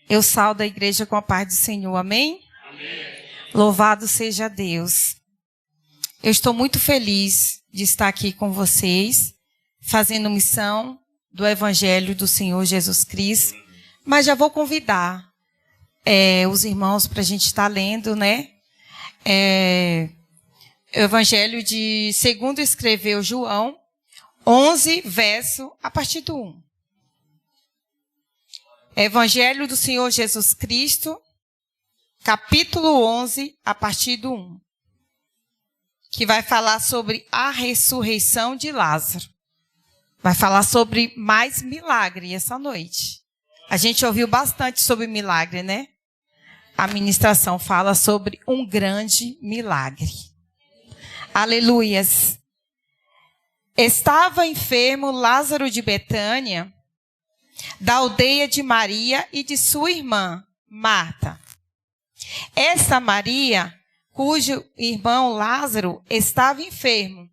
Eu saldo a igreja com a paz do Senhor, amém? Amém. Louvado seja Deus. Eu estou muito feliz de estar aqui com vocês, fazendo missão do Evangelho do Senhor Jesus Cristo. Mas já vou convidar os irmãos para a gente estar lendo, né? O Evangelho de segundo escreveu João, 11, verso, a partir do 1. Evangelho do Senhor Jesus Cristo, capítulo 11, a partir do 1. Que vai falar sobre a ressurreição de Lázaro. Vai falar sobre mais milagre essa noite. A gente ouviu bastante sobre milagre, né? A ministração fala sobre um grande milagre. Aleluias. Estava enfermo Lázaro de Betânia, da aldeia de Maria e de sua irmã, Marta. Essa Maria, cujo irmão Lázaro estava enfermo,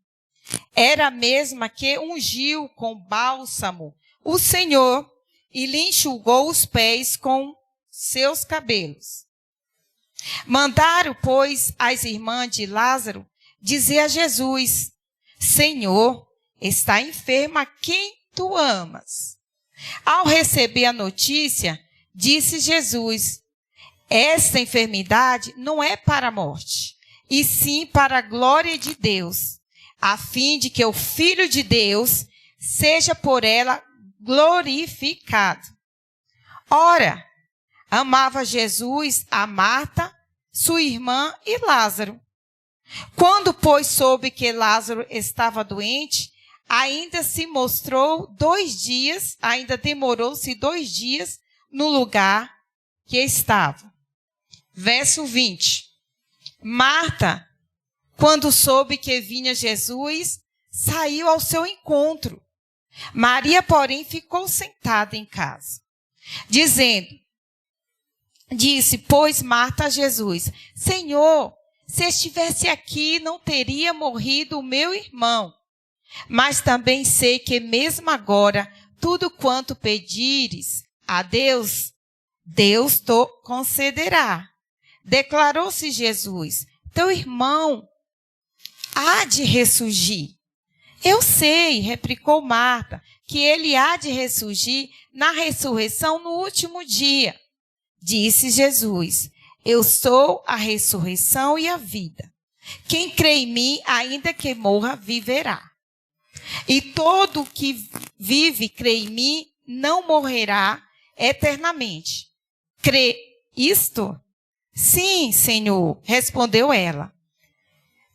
era a mesma que ungiu com bálsamo o Senhor e lhe enxugou os pés com seus cabelos. Mandaram, pois, as irmãs de Lázaro dizer a Jesus: Senhor, está enferma quem tu amas. Ao receber a notícia, disse Jesus: esta enfermidade não é para a morte, e sim para a glória de Deus, a fim de que o Filho de Deus seja por ela glorificado. Ora, amava Jesus a Marta, sua irmã e Lázaro. Quando, pois, soube que Lázaro estava doente, demorou-se 2 dias no lugar que estava. Verso 20. Marta, quando soube que vinha Jesus, saiu ao seu encontro. Maria, porém, ficou sentada em casa, disse, pois, Marta a Jesus: Senhor, se estivesse aqui, não teria morrido o meu irmão. Mas também sei que mesmo agora, tudo quanto pedires a Deus, Deus te concederá. Declarou-se Jesus: teu irmão há de ressurgir. Eu sei, replicou Marta, que ele há de ressurgir na ressurreição no último dia. Disse Jesus: eu sou a ressurreição e a vida. Quem crê em mim, ainda que morra, viverá. E todo que vive, crê em mim, não morrerá eternamente. Crê isto? Sim, Senhor, respondeu ela.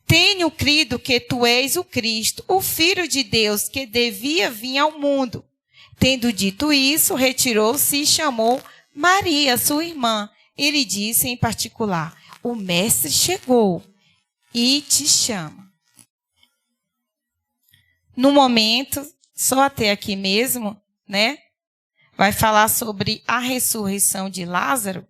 Tenho crido que tu és o Cristo, o Filho de Deus, que devia vir ao mundo. Tendo dito isso, retirou-se e chamou Maria, sua irmã, e lhe disse em particular: o Mestre chegou e te chama. No momento, só até aqui mesmo, né? Vai falar sobre a ressurreição de Lázaro.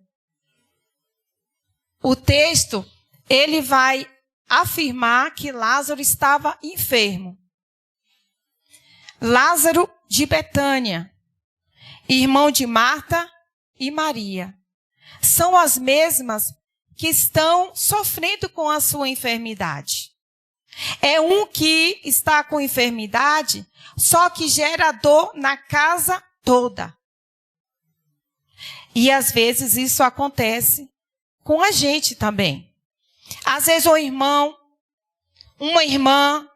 O texto, ele vai afirmar que Lázaro estava enfermo. Lázaro de Betânia, irmão de Marta e Maria, são as mesmas que estão sofrendo com a sua enfermidade. É um que está com enfermidade, só que gera dor na casa toda. E às vezes isso acontece com a gente também. Às vezes um irmão, uma irmã,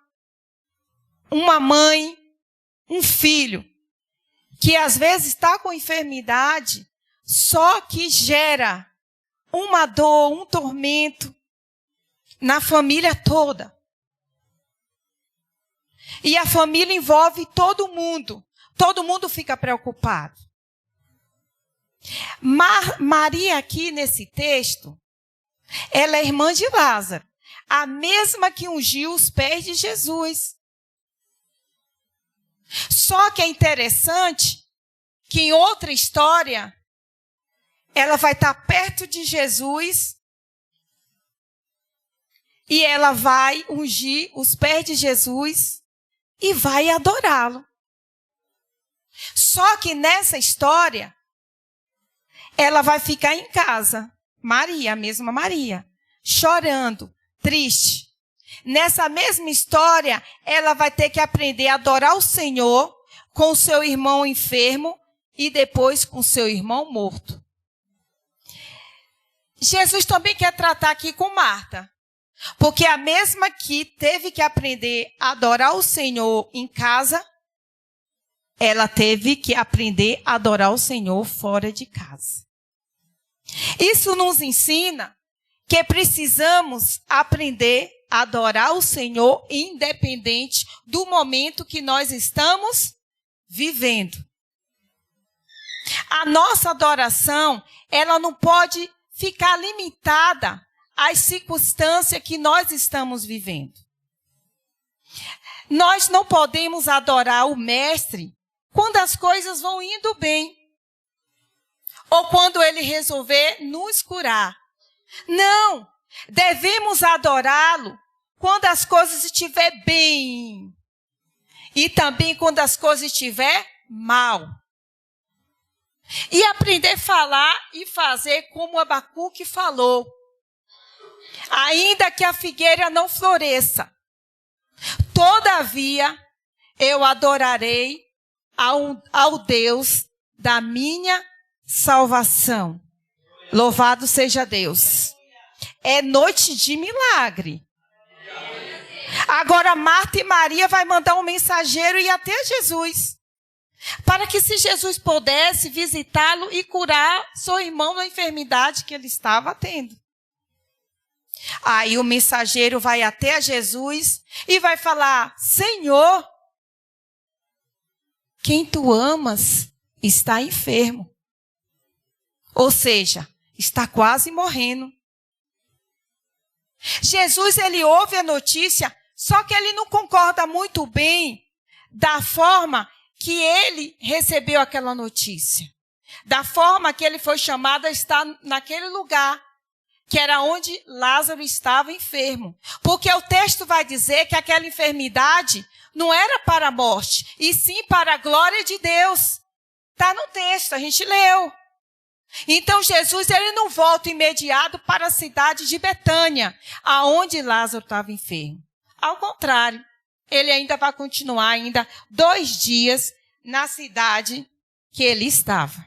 uma mãe, um filho, que às vezes está com enfermidade, só que gera uma dor, um tormento na família toda. E a família envolve todo mundo fica preocupado. Maria aqui nesse texto, ela é irmã de Lázaro, a mesma que ungiu os pés de Jesus. Só que é interessante que em outra história, ela vai estar perto de Jesus e ela vai ungir os pés de Jesus e vai adorá-lo. Só que nessa história, ela vai ficar em casa, Maria, a mesma Maria, chorando, triste. Nessa mesma história, ela vai ter que aprender a adorar o Senhor com o seu irmão enfermo e depois com o seu irmão morto. Jesus também quer tratar aqui com Marta, porque a mesma que teve que aprender a adorar o Senhor em casa, ela teve que aprender a adorar o Senhor fora de casa. Isso nos ensina que precisamos aprender a adorar o Senhor independente do momento que nós estamos vivendo. A nossa adoração, ela não pode ficar limitada às circunstâncias que nós estamos vivendo. Nós não podemos adorar o Mestre quando as coisas vão indo bem, ou quando ele resolver nos curar. Não, devemos adorá-lo quando as coisas estiverem bem e também quando as coisas estiverem mal. E aprender a falar e fazer como Abacuque falou. Ainda que a figueira não floresça, todavia eu adorarei ao Deus da minha salvação. Louvado seja Deus. É noite de milagre. Agora Marta e Maria vai mandar um mensageiro ir até Jesus, para que se Jesus pudesse visitá-lo e curar seu irmão da enfermidade que ele estava tendo. Aí o mensageiro vai até Jesus e vai falar: Senhor, quem tu amas está enfermo. Ou seja, está quase morrendo. Jesus, ele ouve a notícia, só que ele não concorda muito bem da forma que ele recebeu aquela notícia. Da forma que ele foi chamado a estar naquele lugar, que era onde Lázaro estava enfermo. Porque o texto vai dizer que aquela enfermidade não era para a morte, e sim para a glória de Deus. Está no texto, a gente leu. Então Jesus, ele não volta imediato para a cidade de Betânia, aonde Lázaro estava enfermo. Ao contrário, ele ainda vai continuar 2 dias na cidade que ele estava.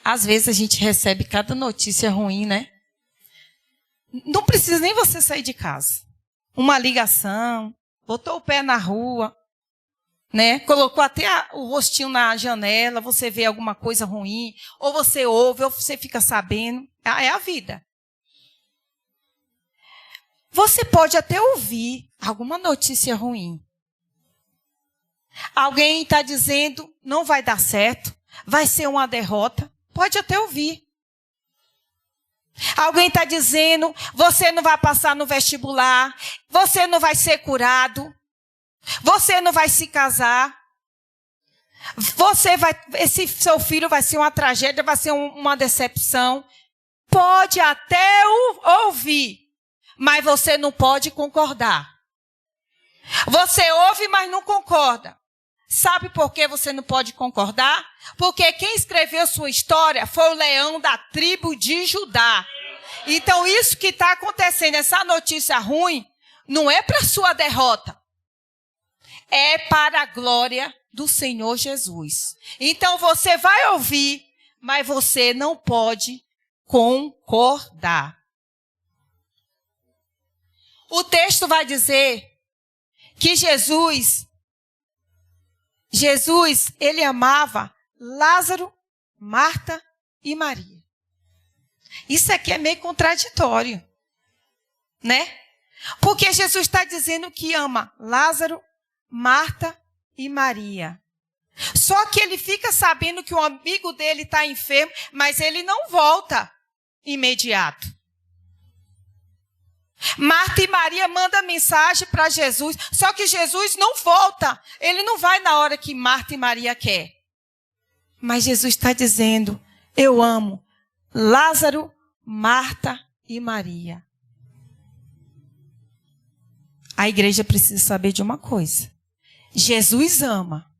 Às vezes a gente recebe cada notícia ruim, né? Não precisa nem você sair de casa. Uma ligação, botou o pé na rua, né? Colocou até o rostinho na janela, você vê alguma coisa ruim, ou você ouve, ou você fica sabendo. É a vida. Você pode até ouvir alguma notícia ruim. Alguém está dizendo, não vai dar certo, vai ser uma derrota. Pode até ouvir. Alguém está dizendo, você não vai passar no vestibular, você não vai ser curado, você não vai se casar, esse seu filho vai ser uma tragédia, vai ser uma decepção. Pode até ouvir, mas você não pode concordar. Você ouve, mas não concorda. Sabe por que você não pode concordar? Porque quem escreveu sua história foi o leão da tribo de Judá. Então isso que está acontecendo, essa notícia ruim, não é para sua derrota. É para a glória do Senhor Jesus. Então você vai ouvir, mas você não pode concordar. O texto vai dizer que Jesus, ele amava Lázaro, Marta e Maria. Isso aqui é meio contraditório, né? Porque Jesus está dizendo que ama Lázaro, Marta e Maria. Só que ele fica sabendo que o amigo dele está enfermo, mas ele não volta imediato. Marta e Maria mandam mensagem para Jesus, só que Jesus não volta. Ele não vai na hora que Marta e Maria quer. Mas Jesus está dizendo, eu amo Lázaro, Marta e Maria. A igreja precisa saber de uma coisa. Jesus ama,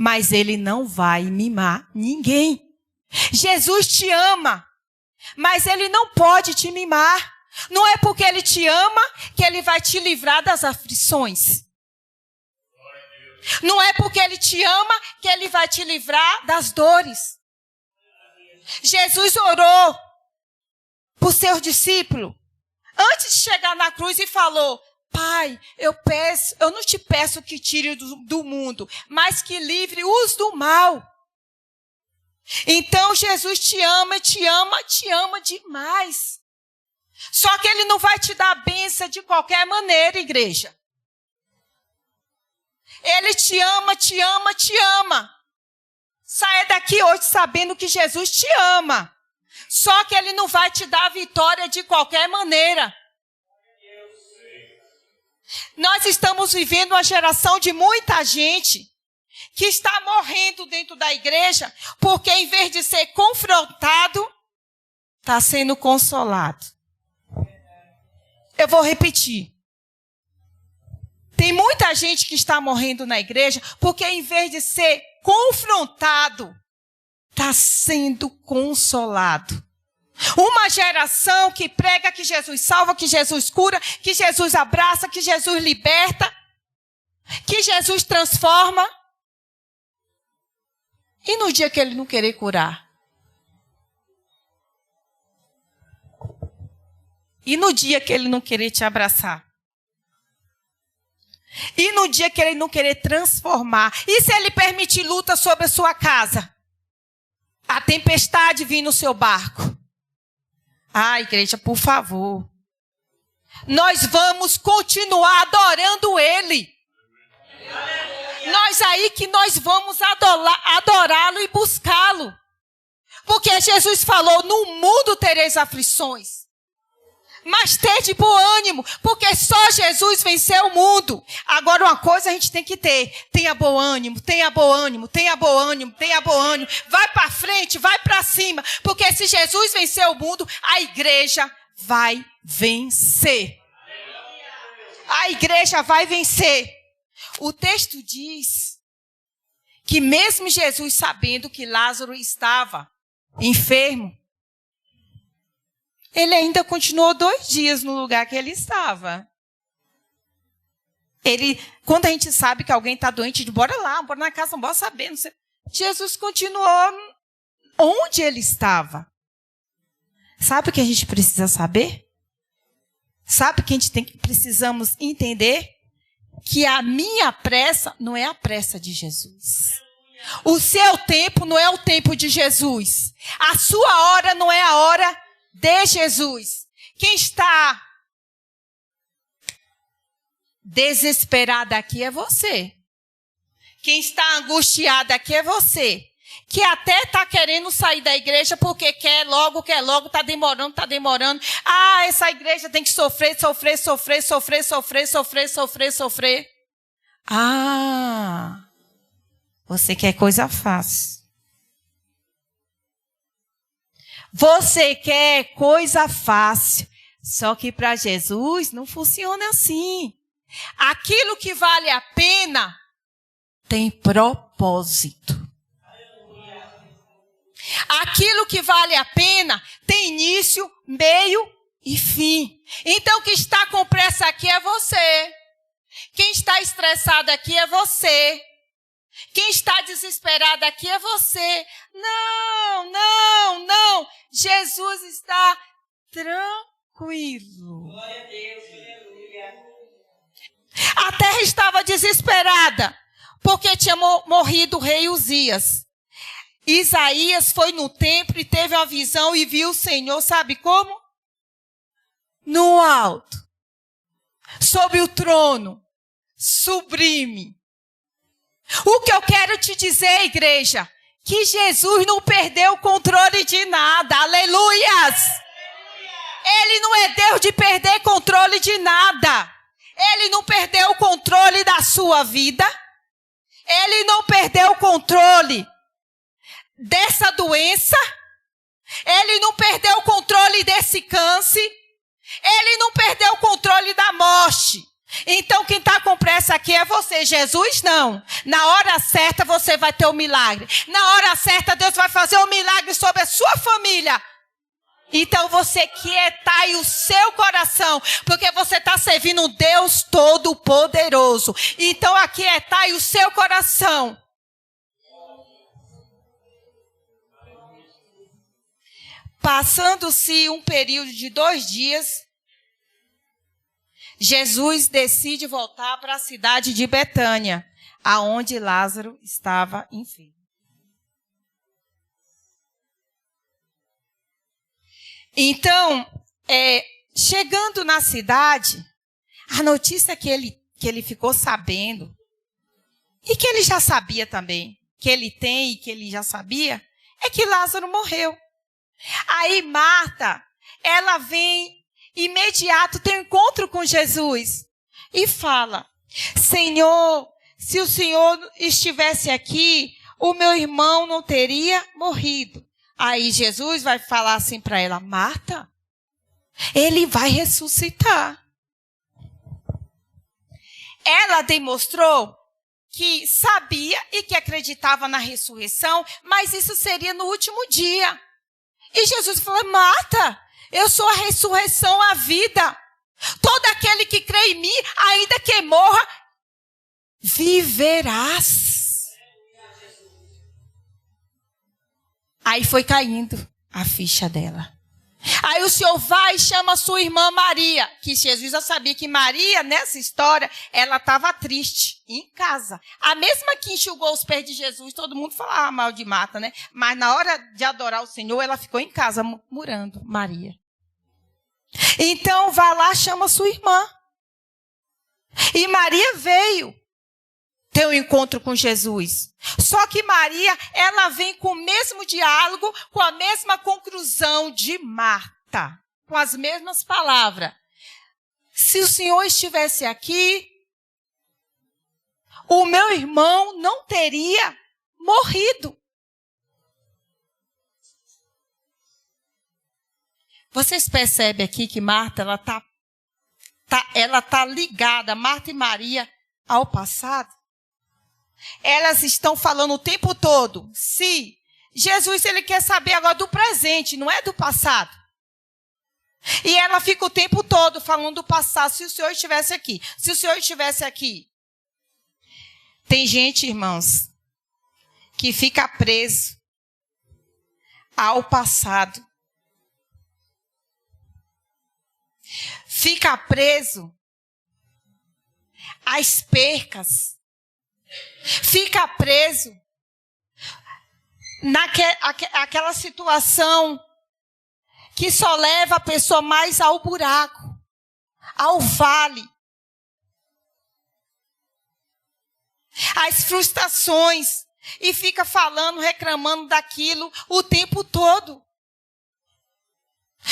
mas ele não vai mimar ninguém. Jesus te ama, mas ele não pode te mimar. Não é porque ele te ama que ele vai te livrar das aflições. Não é porque ele te ama que ele vai te livrar das dores. Jesus orou por seus discípulos antes de chegar na cruz e falou: Pai, eu não te peço que tire do mundo, mas que livre-os do mal. Então Jesus te ama demais. Só que ele não vai te dar a bênção de qualquer maneira, igreja. Ele te ama. Saia daqui hoje sabendo que Jesus te ama. Só que ele não vai te dar a vitória de qualquer maneira. Nós estamos vivendo uma geração de muita gente que está morrendo dentro da igreja porque, em vez de ser confrontado, está sendo consolado. Eu vou repetir. Tem muita gente que está morrendo na igreja porque, em vez de ser confrontado, está sendo consolado. Uma geração que prega que Jesus salva, que Jesus cura, que Jesus abraça, que Jesus liberta, que Jesus transforma. E no dia que ele não querer curar? E no dia que ele não querer te abraçar? E no dia que ele não querer transformar? E se ele permitir luta sobre a sua casa? A tempestade vir no seu barco? Igreja, por favor. Nós vamos continuar adorando ele. Nós vamos adorá-lo e buscá-lo. Porque Jesus falou: no mundo tereis aflições. Mas tende bom ânimo, porque só Jesus venceu o mundo. Agora, uma coisa a gente tem que ter: tenha bom ânimo, tenha bom ânimo, tenha bom ânimo, tenha bom ânimo. Vai para frente, vai para cima, porque se Jesus venceu o mundo, a igreja vai vencer. A igreja vai vencer. O texto diz que mesmo Jesus sabendo que Lázaro estava enfermo, ele ainda continuou 2 dias no lugar que ele estava. Quando a gente sabe que alguém está doente, bora lá, bora na casa, não bora saber. Não sei. Jesus continuou onde ele estava. Sabe o que a gente precisa saber? Sabe o que a gente precisamos entender? Que a minha pressa não é a pressa de Jesus. O seu tempo não é o tempo de Jesus. A sua hora não é a hora de Jesus. Quem está desesperado aqui é você. Quem está angustiado aqui é você. Que até está querendo sair da igreja porque quer logo, está demorando. Essa igreja tem que sofrer. Você quer coisa fácil. Você quer coisa fácil. Só que para Jesus não funciona assim. Aquilo que vale a pena tem propósito. Aquilo que vale a pena tem início, meio e fim. Então, quem está com pressa aqui é você. Quem está estressado aqui é você. Quem está desesperado aqui é você. Não. Jesus está tranquilo. Glória a Deus, aleluia. A terra estava desesperada, porque tinha morrido o rei Uzias. Isaías foi no templo e teve uma visão e viu o Senhor, sabe como? No alto, sob o trono, sublime. O que eu quero te dizer, igreja, que Jesus não perdeu o controle de nada. Aleluias! Ele não é Deus de perder controle de nada. Ele não perdeu o controle da sua vida. Ele não perdeu o controle dessa doença. Ele não perdeu o controle desse câncer. Ele não perdeu o controle da morte. Então quem está com pressa aqui é você. Jesus não. Na hora certa você vai ter o milagre. Na hora certa Deus vai fazer um milagre sobre a sua família. Então você quietai o seu coração, porque você está servindo um Deus Todo-Poderoso. Então aquietai o seu coração. Passando-se um período de 2 dias, Jesus decide voltar para a cidade de Betânia, aonde Lázaro estava enfermo. Então, chegando na cidade, a notícia que ele ficou sabendo, e que ele já sabia também, que ele tem e que ele já sabia, é que Lázaro morreu. Aí Marta, ela vem imediato, tem um encontro com Jesus e fala: Senhor, se o Senhor estivesse aqui, o meu irmão não teria morrido. Aí Jesus vai falar assim para ela: Marta, ele vai ressuscitar. Ela demonstrou que sabia e que acreditava na ressurreição, mas isso seria no último dia. E Jesus falou: Marta, eu sou a ressurreição, a vida. Todo aquele que crê em mim, ainda que morra, viverás. Aí foi caindo a ficha dela. Aí o Senhor vai e chama a sua irmã Maria, que Jesus já sabia que Maria, nessa história, ela estava triste, em casa. A mesma que enxugou os pés de Jesus, todo mundo falava mal de Marta, né? Mas na hora de adorar o Senhor, ela ficou em casa, murmurando, Maria. Então, vá lá, chama a sua irmã. E Maria veio ter um encontro com Jesus. Só que Maria, ela vem com o mesmo diálogo, com a mesma conclusão de Marta, com as mesmas palavras. Se o Senhor estivesse aqui, o meu irmão não teria morrido. Vocês percebem aqui que Marta, ela tá ligada, Marta e Maria, ao passado? Elas estão falando o tempo todo. Se Jesus, ele quer saber agora do presente, não é do passado. E ela fica o tempo todo falando do passado. Se o Senhor estivesse aqui. Se o Senhor estivesse aqui. Tem gente, irmãos, que fica preso ao passado. Fica preso às percas. Fica preso naquela situação que só leva a pessoa mais ao buraco, ao vale. As frustrações. E fica falando, reclamando daquilo o tempo todo.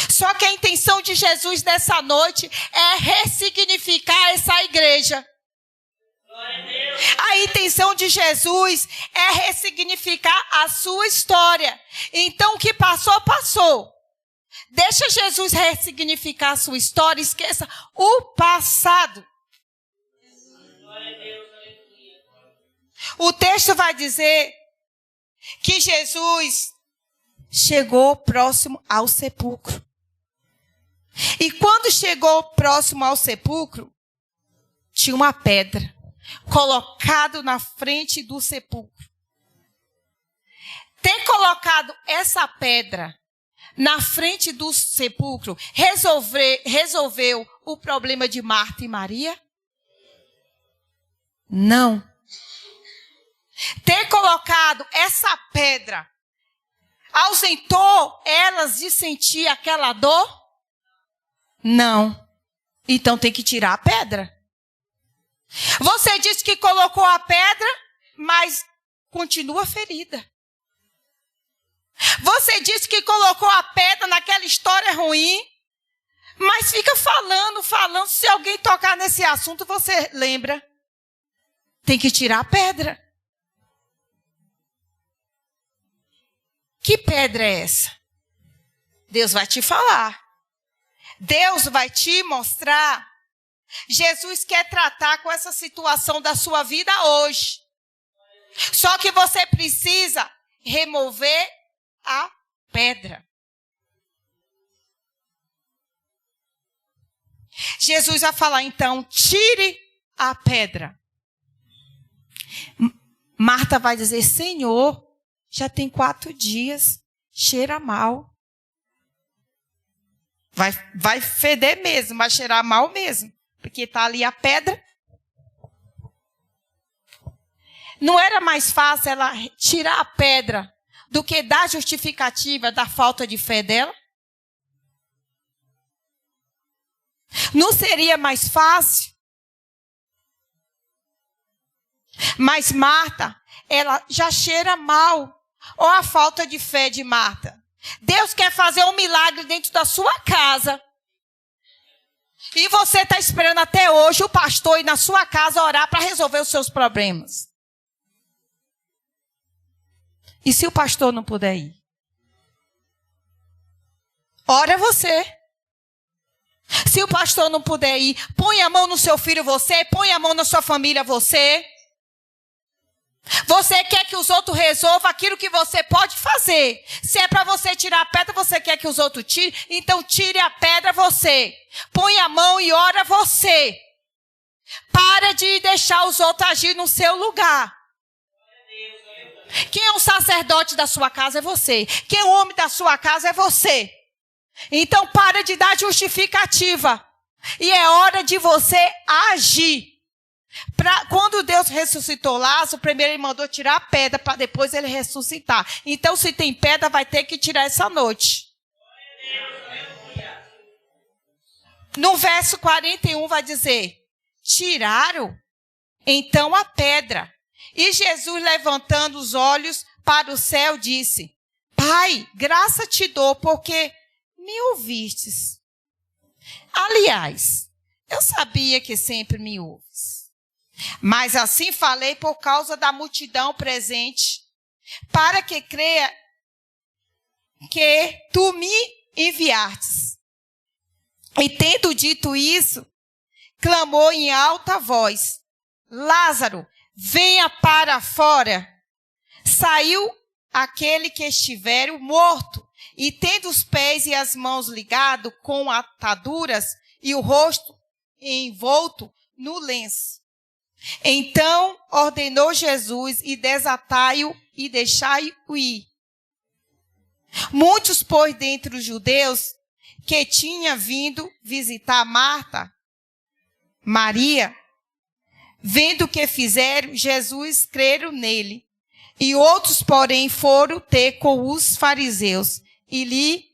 Só que a intenção de Jesus nessa noite é ressignificar essa igreja. A intenção de Jesus é ressignificar a sua história. Então, o que passou, passou. Deixa Jesus ressignificar a sua história. Esqueça o passado. O texto vai dizer que Jesus chegou próximo ao sepulcro. E quando chegou próximo ao sepulcro, tinha uma pedra colocado na frente do sepulcro. Ter colocado essa pedra na frente do sepulcro resolveu o problema de Marta e Maria? Não. Ter colocado essa pedra ausentou elas de sentir aquela dor? Não. Então tem que tirar a pedra. Você disse que colocou a pedra, mas continua ferida. Você disse que colocou a pedra naquela história ruim, mas fica falando. Se alguém tocar nesse assunto, você lembra. Tem que tirar a pedra. Que pedra é essa? Deus vai te falar. Deus vai te mostrar Jesus quer tratar com essa situação da sua vida hoje. Só que você precisa remover a pedra. Jesus vai falar, então, tire a pedra. Marta vai dizer, Senhor, já tem 4 dias, cheira mal. Vai feder mesmo, vai cheirar mal mesmo, porque está ali a pedra. Não era mais fácil ela tirar a pedra do que dar justificativa da falta de fé dela? Não seria mais fácil? Mas Marta, ela já cheira mal. Olha a falta de fé de Marta. Deus quer fazer um milagre dentro da sua casa. E você está esperando até hoje o pastor ir na sua casa orar para resolver os seus problemas. E se o pastor não puder ir? Ora você. Se o pastor não puder ir, põe a mão no seu filho você, põe a mão na sua família você. Você quer que os outros resolvam aquilo que você pode fazer. Se é para você tirar a pedra, você quer que os outros tirem, então tire a pedra você. Põe a mão e ora você. Para de deixar os outros agir no seu lugar. Quem é o sacerdote da sua casa é você. Quem é o homem da sua casa é você. Então para de dar justificativa. E é hora de você agir. Quando Deus ressuscitou Lázaro, primeiro ele mandou tirar a pedra para depois ele ressuscitar. Então se tem pedra, vai ter que tirar essa noite. No verso 41 vai dizer, tiraram então a pedra. E Jesus, levantando os olhos para o céu, disse, Pai, graça te dou, porque me ouvistes. Aliás, eu sabia que sempre me ouves. Mas assim falei por causa da multidão presente, para que creia que tu me enviastes. E tendo dito isso, clamou em alta voz, Lázaro, venha para fora. Saiu aquele que estivera morto, e tendo os pés e as mãos ligados com ataduras, e o rosto envolto no lenço. Então ordenou Jesus, e desatai-o e deixai-o ir. Muitos, pois, dentre os judeus que tinham vindo visitar Marta, Maria, vendo o que fizeram, Jesus creram nele. E outros, porém, foram ter com os fariseus e lhe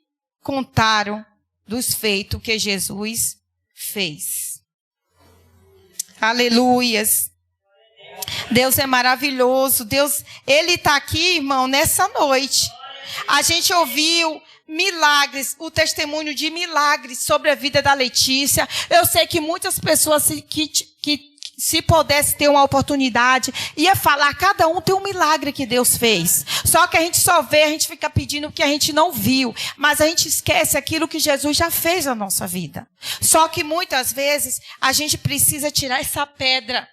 contaram dos feitos que Jesus fez. Aleluias. Deus é maravilhoso. Deus, Ele está aqui, irmão, nessa noite. A gente ouviu milagres, o testemunho de milagres sobre a vida da Letícia. Eu sei que muitas pessoas que se pudesse ter uma oportunidade, ia falar, cada um tem um milagre que Deus fez. Só que a gente só vê, a gente fica pedindo o que a gente não viu. Mas a gente esquece aquilo que Jesus já fez na nossa vida. Só que muitas vezes a gente precisa tirar essa pedra.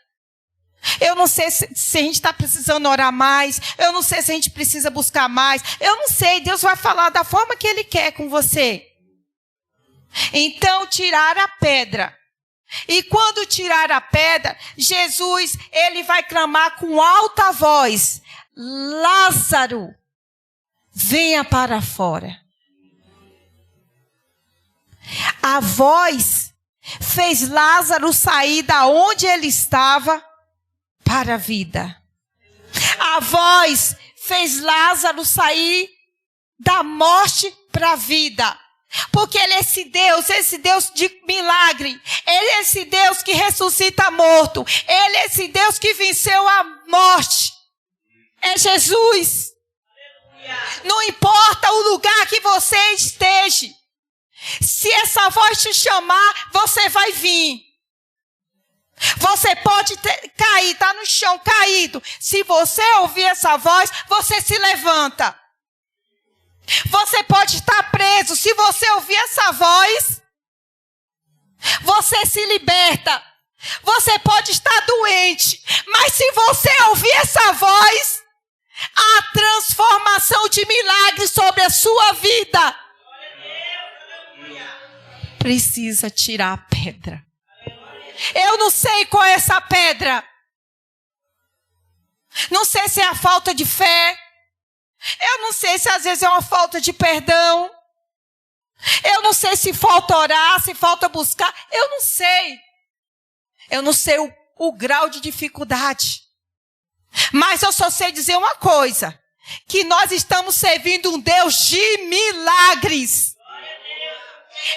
Eu não sei se a gente está precisando orar mais. Eu não sei se a gente precisa buscar mais. Eu não sei, Deus vai falar da forma que Ele quer com você. Então, tirar a pedra. E quando tirar a pedra, Jesus, Ele vai clamar com alta voz, Lázaro, venha para fora. A voz fez Lázaro sair da onde ele estava para a vida. A voz fez Lázaro sair da morte para a vida. Porque Ele é esse Deus de milagre. Ele é esse Deus que ressuscita morto. Ele é esse Deus que venceu a morte. É Jesus. Não importa o lugar que você esteja. Se essa voz te chamar, você vai vir. Você pode cair, tá no chão caído. Se você ouvir essa voz, você se levanta. Você pode estar preso. Se você ouvir essa voz, Você se liberta. Você pode estar doente, mas se você ouvir essa voz, há transformação de milagres sobre a sua vida. Precisa tirar a pedra. Eu não sei qual é essa pedra. Não sei se é a falta de fé. Eu não sei se às vezes é uma falta de perdão. Eu não sei se falta orar, se falta buscar. Eu não sei. Eu não sei o grau de dificuldade. Mas eu só sei dizer uma coisa. Que nós estamos servindo um Deus de milagres.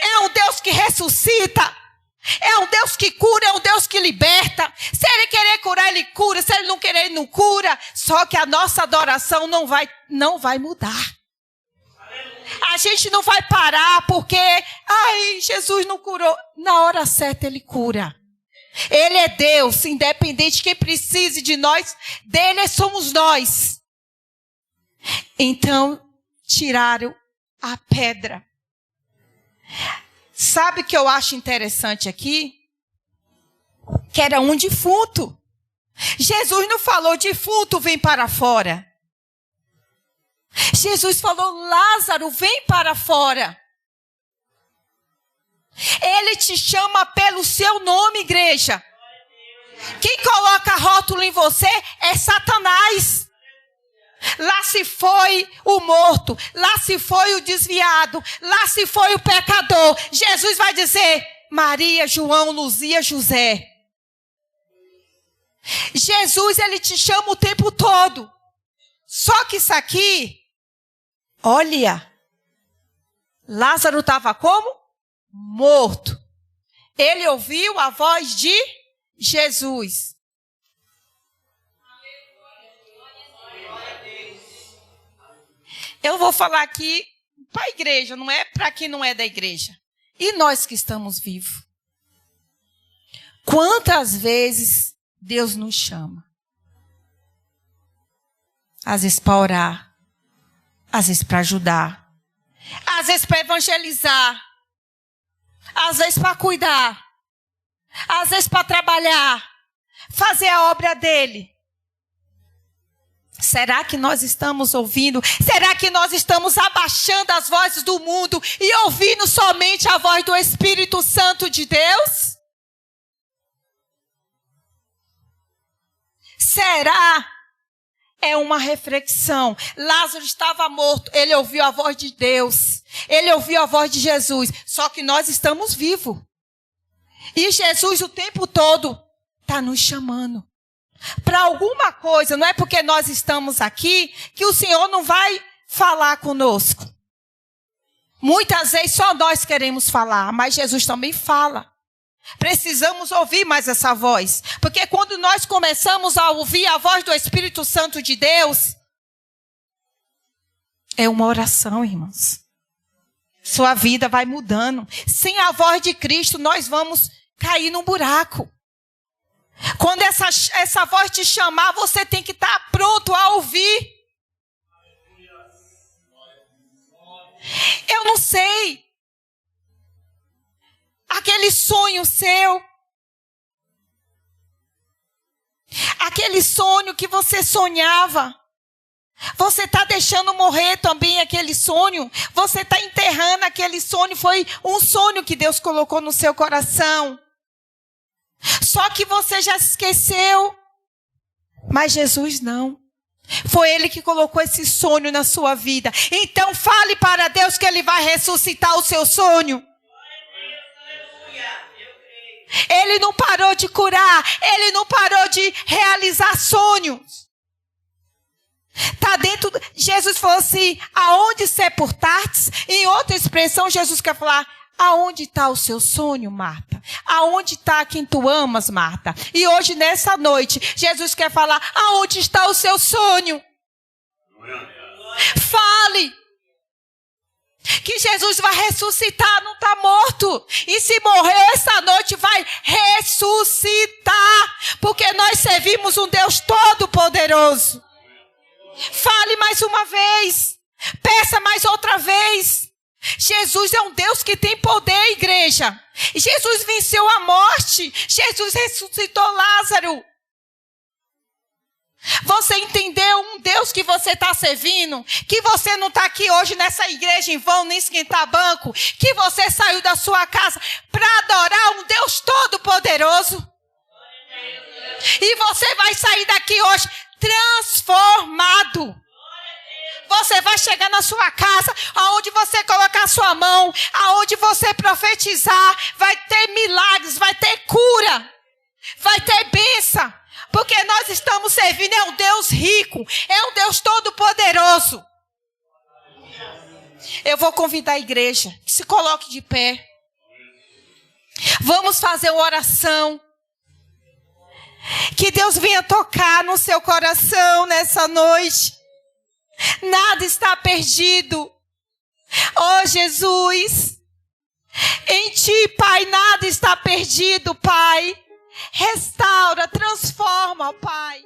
É um Deus que ressuscita. É um Deus que cura, é um Deus que liberta. Se Ele querer curar, Ele cura. Se Ele não querer, Ele não cura. Só que a nossa adoração não vai mudar. A gente não vai parar porque, Jesus não curou. Na hora certa Ele cura. Ele é Deus, independente de quem precise de nós, dele somos nós. Então, tiraram a pedra. Sabe o que eu acho interessante aqui? Que era um defunto. Jesus não falou defunto, vem para fora. Jesus falou, Lázaro, vem para fora. Ele te chama pelo seu nome, igreja. Quem coloca rótulo em você é Satanás. Lá se foi o morto, lá se foi o desviado, lá se foi o pecador. Jesus vai dizer, Maria, João, Luzia, José. Jesus, ele te chama o tempo todo. Só que isso aqui, olha, Lázaro estava como? Morto. Ele ouviu a voz de Jesus. Eu vou falar aqui para a igreja, não é para quem não é da igreja. E nós que estamos vivos? Quantas vezes Deus nos chama? Às vezes para orar, às vezes para ajudar, às vezes para evangelizar, às vezes para cuidar, às vezes para trabalhar, fazer a obra dele. Será que nós estamos ouvindo? Será que nós estamos abaixando as vozes do mundo e ouvindo somente a voz do Espírito Santo de Deus? Será? É uma reflexão. Lázaro estava morto, ele ouviu a voz de Deus. Ele ouviu a voz de Jesus. Só que nós estamos vivos. E Jesus o tempo todo está nos chamando. Para alguma coisa, não é porque nós estamos aqui que o Senhor não vai falar conosco. Muitas vezes só nós queremos falar, mas Jesus também fala. Precisamos ouvir mais essa voz. Porque quando nós começamos a ouvir a voz do Espírito Santo de Deus, é uma oração, irmãos. Sua vida vai mudando. Sem a voz de Cristo, nós vamos cair num buraco. Quando essa voz te chamar, você tem que estar pronto a ouvir. Eu não sei. Aquele sonho seu. Aquele sonho que você sonhava. Você está deixando morrer também aquele sonho. Você está enterrando aquele sonho. Foi um sonho que Deus colocou no seu coração. Só que você já esqueceu. Mas Jesus não. Foi Ele que colocou esse sonho na sua vida. Então fale para Deus que Ele vai ressuscitar o seu sonho. Ele não parou de curar. Ele não parou de realizar sonhos. Está dentro. Jesus falou assim: aonde sepultastes? Em outra expressão, Jesus quer falar: aonde está o seu sonho, Marta? Aonde está quem tu amas, Marta? E hoje, nessa noite, Jesus quer falar: aonde está o seu sonho? Fale. Que Jesus vai ressuscitar, não está morto. E se morreu essa noite, vai ressuscitar. Porque nós servimos um Deus todo-poderoso. Fale mais uma vez. Peça mais outra vez. Jesus é um Deus que tem poder, igreja. Jesus venceu a morte. Jesus ressuscitou Lázaro. Você entendeu um Deus que você está servindo? Que você não está aqui hoje nessa igreja em vão, nem esquentar banco. Que você saiu da sua casa para adorar um Deus todo-poderoso. E você vai sair daqui hoje transformado. Você vai chegar na sua casa, aonde você colocar a sua mão, aonde você profetizar, vai ter milagres, vai ter cura, vai ter bênção. Porque nós estamos servindo é um Deus rico, é um Deus todo-poderoso. Eu vou convidar a igreja que se coloque de pé. Vamos fazer uma oração. Que Deus venha tocar no seu coração nessa noite. Nada está perdido. Oh, Jesus. Em Ti, Pai, nada está perdido, Pai. Restaura, transforma, Pai.